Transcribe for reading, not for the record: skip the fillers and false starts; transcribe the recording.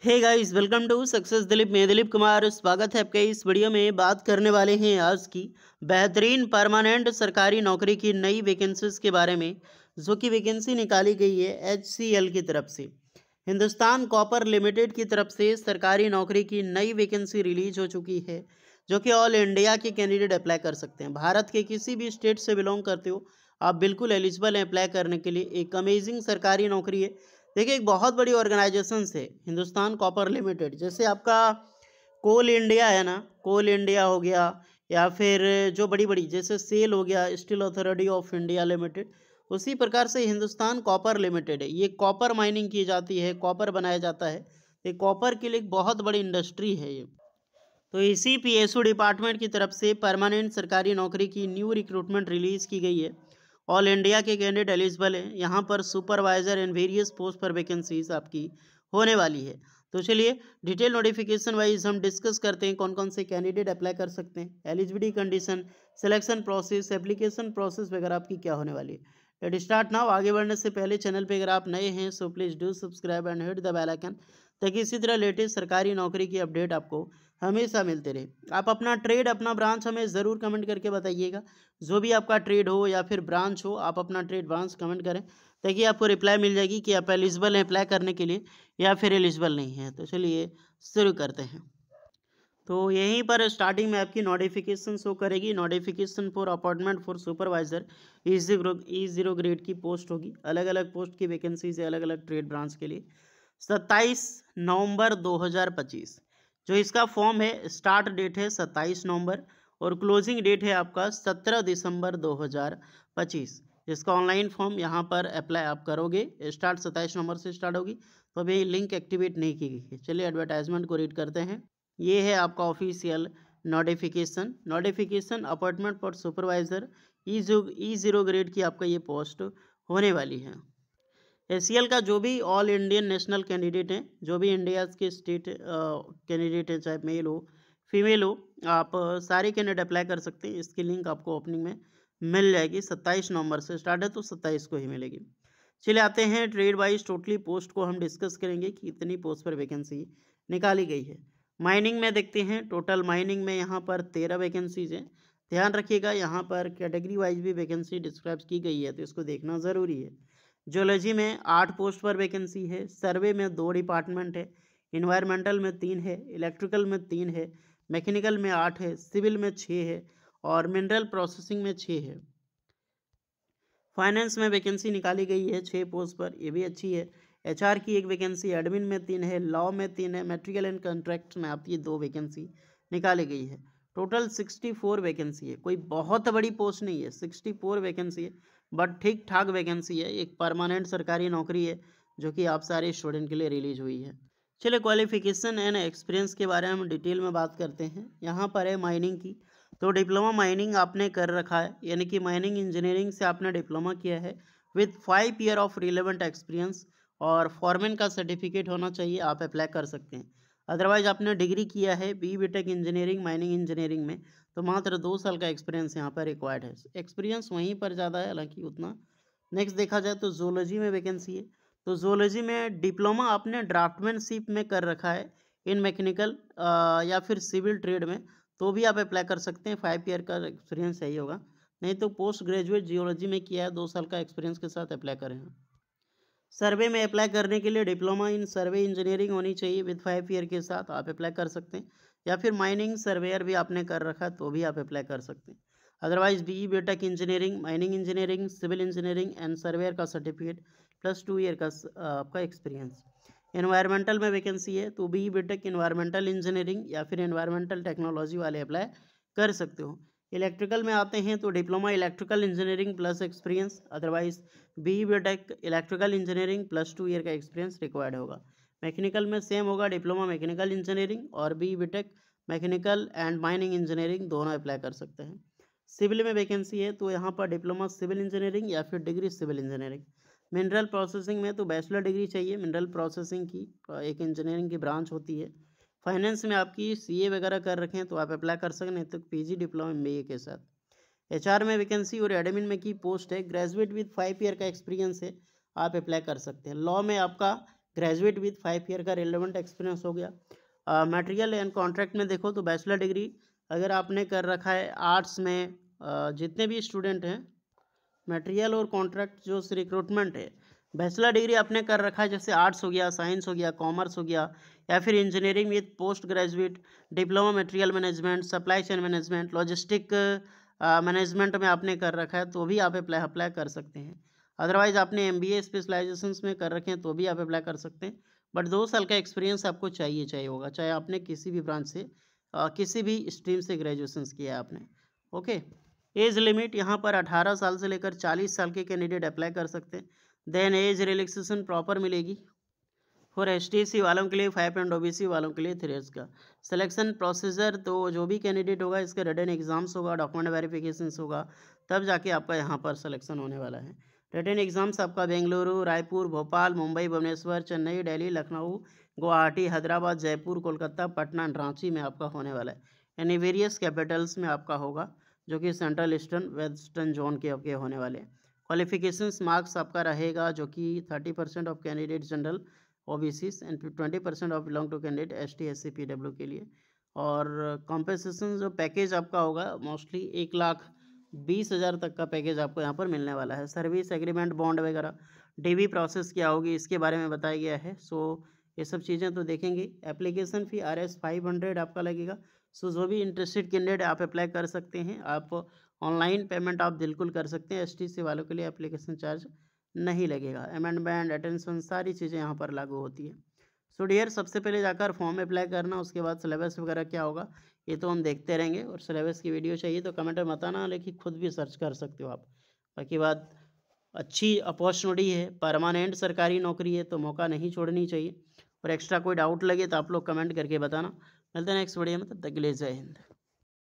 Hey guys, welcome to success Dilip. मैं दिलीप कुमार, स्वागत है आपके इस वीडियो में। बात करने वाले हैं आज की बेहतरीन परमानेंट सरकारी नौकरी की नई वैकेंसीज के बारे में, जो कि वैकेंसी निकाली गई है HCL की तरफ से। हिंदुस्तान कॉपर लिमिटेड की तरफ से सरकारी नौकरी की नई वैकेंसी रिलीज हो चुकी है, जो कि ऑल इंडिया के कैंडिडेट अप्लाई कर सकते हैं। भारत के किसी भी स्टेट से बिलोंग करते हो, आप बिल्कुल एलिजिबल हैं अप्लाई करने के लिए। एक अमेजिंग सरकारी नौकरी है। देखिए, एक बहुत बड़ी ऑर्गेनाइजेशन से हिंदुस्तान कॉपर लिमिटेड, जैसे आपका कोल इंडिया है ना, कोल इंडिया हो गया, या फिर जो बड़ी बड़ी जैसे सेल हो गया, steel authority of India limited, उसी प्रकार से हिंदुस्तान कॉपर लिमिटेड है। ये कॉपर माइनिंग की जाती है, कॉपर बनाया जाता है। ये कॉपर के लिए एक बहुत बड़ी इंडस्ट्री है ये। तो इसी PSU डिपार्टमेंट की तरफ से परमानेंट सरकारी नौकरी की न्यू रिक्रूटमेंट रिलीज की गई है। ऑल इंडिया के कैंडिडेट एलिजिबल हैं। यहाँ पर सुपरवाइजर एंड वेरियस पोस्ट पर वैकेंसीज आपकी होने वाली है। तो चलिए डिटेल नोटिफिकेशन वाइज हम डिस्कस करते हैं कौन कौन से कैंडिडेट अप्लाई कर सकते हैं, eligibility condition, selection process, application process वगैरह आपकी क्या होने वाली है। Let start now. आगे बढ़ने से पहले चैनल पे अगर आप नए हैं so please do subscribe and hit the bell icon, ताकि इसी तरह लेटेस्ट सरकारी नौकरी की अपडेट आपको हमेशा मिलते रहे। आप अपना ट्रेड, अपना ब्रांच हमें ज़रूर कमेंट करके बताइएगा। जो भी आपका ट्रेड हो या फिर ब्रांच हो, आप अपना ट्रेड ब्रांच कमेंट करें, ताकि आपको रिप्लाई मिल जाएगी कि आप एलिजिबल हैं अप्लाई करने के लिए या फिर एलिजिबल नहीं है। तो चलिए शुरू करते हैं। तो यहीं पर स्टार्टिंग में आपकी नोटिफिकेशन शो करेगी। Notification for appointment for supervisor E0 grade की पोस्ट होगी। अलग अलग पोस्ट की वैकेंसीज है, अलग अलग ट्रेड ब्रांच के लिए। 27 नवंबर 2025 जो इसका फॉर्म है, स्टार्ट डेट है 27 नवंबर और क्लोजिंग डेट है आपका 17 दिसंबर 2025। जिसका ऑनलाइन फॉर्म यहाँ पर अप्लाई आप करोगे, स्टार्ट 27 नवंबर से स्टार्ट होगी। तो अभी लिंक एक्टिवेट नहीं की गई है। चलिए एडवर्टाइजमेंट को रीड करते हैं। ये है आपका official notification appointment for supervisor E0 grade की आपका ये पोस्ट होने वाली है। HCL का जो भी ऑल इंडियन नेशनल कैंडिडेट हैं, जो भी इंडिया के स्टेट कैंडिडेट हैं, चाहे मेल हो फीमेल हो, आप सारे कैंडिडेट अप्लाई कर सकते हैं। इसकी लिंक आपको ओपनिंग में मिल जाएगी। 27 नवंबर से स्टार्ट है तो 27 को ही मिलेगी। चलिए आते हैं ट्रेड वाइज टोटली पोस्ट को हम डिस्कस करेंगे कि कितनी पोस्ट पर वैकेंसी निकाली गई है। माइनिंग में देखते हैं, टोटल माइनिंग में यहाँ पर 13 वैकेंसीज हैं। ध्यान रखिएगा, यहाँ पर कैटेगरी वाइज भी वैकेंसी डिस्क्राइब की गई है, तो इसको देखना ज़रूरी है। जियोलॉजी में 8 पोस्ट पर वैकेंसी है। सर्वे में 2 डिपार्टमेंट है। इन्वायरमेंटल में 3 है, इलेक्ट्रिकल में 3 है, मैकेनिकल में 8 है, सिविल में 6 है और मिनरल प्रोसेसिंग में 6 है। फाइनेंस में वैकेंसी निकाली गई है 6 पोस्ट पर, ये भी अच्छी है। HR की 1 वैकेंसी, एडमिन में 3 है, लॉ में 3 है, मटेरियल एंड कॉन्ट्रैक्ट में आपकी 2 वैकेंसी निकाली गई है। टोटल 64 वैकेंसी है। कोई बहुत बड़ी पोस्ट नहीं है, 64 वैकेंसी है, बट ठीक ठाक वैकेंसी है। एक परमानेंट सरकारी नौकरी है जो कि आप सारे स्टूडेंट के लिए रिलीज हुई है। चलिए क्वालिफिकेशन एंड एक्सपीरियंस के बारे में हम डिटेल में बात करते हैं। यहाँ पर है माइनिंग की, तो डिप्लोमा माइनिंग आपने कर रखा है, यानी कि माइनिंग इंजीनियरिंग से आपने डिप्लोमा किया है with 5 year of relevant experience, और फॉरमैन का सर्टिफिकेट होना चाहिए, आप अप्लाई कर सकते हैं। अदरवाइज आपने डिग्री किया है BTech इंजीनियरिंग माइनिंग इंजीनियरिंग में, तो मात्र 2 साल का एक्सपीरियंस यहाँ पर रिक्वायर्ड है। एक्सपीरियंस वहीं पर ज़्यादा है, हालांकि उतना। नेक्स्ट देखा जाए तो जूलॉजी में वैकेंसी है। तो जूलॉजी में डिप्लोमा आपने ड्राफ्टमैनशिप में कर रखा है, इन मैकेनिकल या फिर सिविल ट्रेड में, तो भी आप अप्लाई कर सकते हैं। 5 ईयर का एक्सपीरियंस चाहिए होगा। नहीं तो पोस्ट ग्रेजुएट जियोलॉजी में किया है, 2 साल का एक्सपीरियंस के साथ अप्लाई करें। सर्वे में अप्लाई करने के लिए डिप्लोमा इन सर्वे इंजीनियरिंग होनी चाहिए विद 5 ईयर के साथ, आप अप्लाई कर सकते हैं। या फिर माइनिंग सर्वेयर भी आपने कर रखा है तो भी आप अप्लाई कर सकते हैं। Otherwise BTech engineering, mining engineering, civil engineering and surveyor का सर्टिफिकेट प्लस 2 ईयर का आपका एक्सपीरियंस। एनवायरमेंटल में वैकेंसी है तो BTech इन्वायरमेंटल इंजीनियरिंग या फिर एनवायरमेंटल टेक्नोलॉजी वाले अप्लाई कर सकते हो। इलेक्ट्रिकल में आते हैं तो diploma electrical engineering plus experience, otherwise BTech electrical engineering plus 2 year का एक्सपीरियंस रिक्वायर्ड होगा। मैकेनिकल में सेम होगा, डिप्लोमा मैकेनिकल इंजीनियरिंग और BTech mechanical and mining engineering दोनों अप्लाई कर सकते हैं। सिविल में वैकेंसी है तो यहाँ पर डिप्लोमा सिविल इंजीनियरिंग या फिर degree civil engineering. Mineral processing में तो बैचलर डिग्री चाहिए। मिनरल प्रोसेसिंग की एक इंजीनियरिंग की ब्रांच होती है। फाइनेंस में आपकी CA वगैरह कर रखे हैं तो आप अप्लाई कर सकते हैं, तो PG डिप्लोमा MBA के साथ। HR में वैकेंसी और एडमिन में की पोस्ट है, ग्रेजुएट विद 5 ईयर का एक्सपीरियंस है, आप अप्लाई कर सकते हैं। लॉ में आपका ग्रेजुएट विद 5 ईयर का रिलेवेंट एक्सपीरियंस हो गया। मटेरियल एंड कॉन्ट्रैक्ट में देखो तो बैचलर डिग्री अगर आपने कर रखा है आर्ट्स में, जितने भी स्टूडेंट हैं, मटेरियल और कॉन्ट्रैक्ट जो रिक्रूटमेंट है, बैचलर डिग्री आपने कर रखा है, जैसे आर्ट्स हो गया, साइंस हो गया, कॉमर्स हो गया, या फिर engineering with post graduate diploma material management, supply chain management, logistic management में आपने कर रखा है तो भी आप अप्लाई कर सकते हैं। अदरवाइज आपने MBA स्पेशलाइजेशंस में कर रखे हैं तो भी आप अप्लाई कर सकते हैं। बट 2 साल का एक्सपीरियंस आपको चाहिए होगा, चाहे आपने किसी भी ब्रांच से किसी भी स्ट्रीम से ग्रेजुएशन किया है आपने। ओके, एज लिमिट यहाँ पर 18 साल से लेकर 40 साल के कैंडिडेट अप्लाई कर सकते हैं। देन एज रिलैक्सेशन प्रॉपर मिलेगी फॉर STC वालों के लिए 5 एंड OBC वालों के लिए 3 ईयर्स का। सिलेक्शन प्रोसीजर तो जो भी कैंडिडेट होगा इसका रिटन एग्जाम्स होगा, डॉक्यूमेंट वेरिफिकेशन होगा, तब जाके आपका यहाँ पर सिलेक्शन होने वाला है। रिटन एग्जाम्स आपका बेंगलुरु, रायपुर, भोपाल, मुंबई, भुवनेश्वर, चेन्नई, दिल्ली, लखनऊ, गुवाहाटी, हैदराबाद, जयपुर, कोलकाता, पटना, रांची में आपका होने वाला है। यानी वेरियस कैपिटल्स में आपका होगा, जो कि सेंट्रल ईस्टर्न वेस्टर्न जोन के आपके होने वाले हैं। क्वालिफिकेशंस मार्क्स आपका रहेगा जो कि 30% of candidate general OBCs and 20% of belong to candidate ST SC PW के लिए। और कॉम्पेंसेशन जो पैकेज आपका होगा मोस्टली 1,20,000 तक का पैकेज आपको यहाँ पर मिलने वाला है। सर्विस एग्रीमेंट, बॉन्ड वगैरह, DV प्रोसेस क्या होगी इसके बारे में बताया गया है। सो ये सब चीज़ें तो देखेंगे। एप्लीकेशन फ़ी RS 500 आपका लगेगा। सो जो भी इंटरेस्टेड कैंडिडेट आप अप्लाई कर सकते हैं, आप ऑनलाइन पेमेंट आप बिल्कुल कर सकते हैं। STC वालों के लिए एप्लीकेशन चार्ज नहीं लगेगा। अमेंडमेंट, अटेंशन, सारी चीज़ें यहाँ पर लागू होती है। सो डियर, सबसे पहले जाकर फॉर्म अप्लाई करना, उसके बाद सिलेबस वगैरह क्या होगा ये तो हम देखते रहेंगे। और सिलेबस की वीडियो चाहिए तो कमेंट में बताना, लेकिन खुद भी सर्च कर सकते हो आप। बाकी बात, अच्छी अपॉर्चुनिटी है, परमानेंट सरकारी नौकरी है तो मौका नहीं छोड़नी चाहिए। और एक्स्ट्रा कोई डाउट लगे तो आप लोग कमेंट करके बताना। मिलते हैं नेक्स्ट वीडियो में, तब तक के लिए जय हिंद।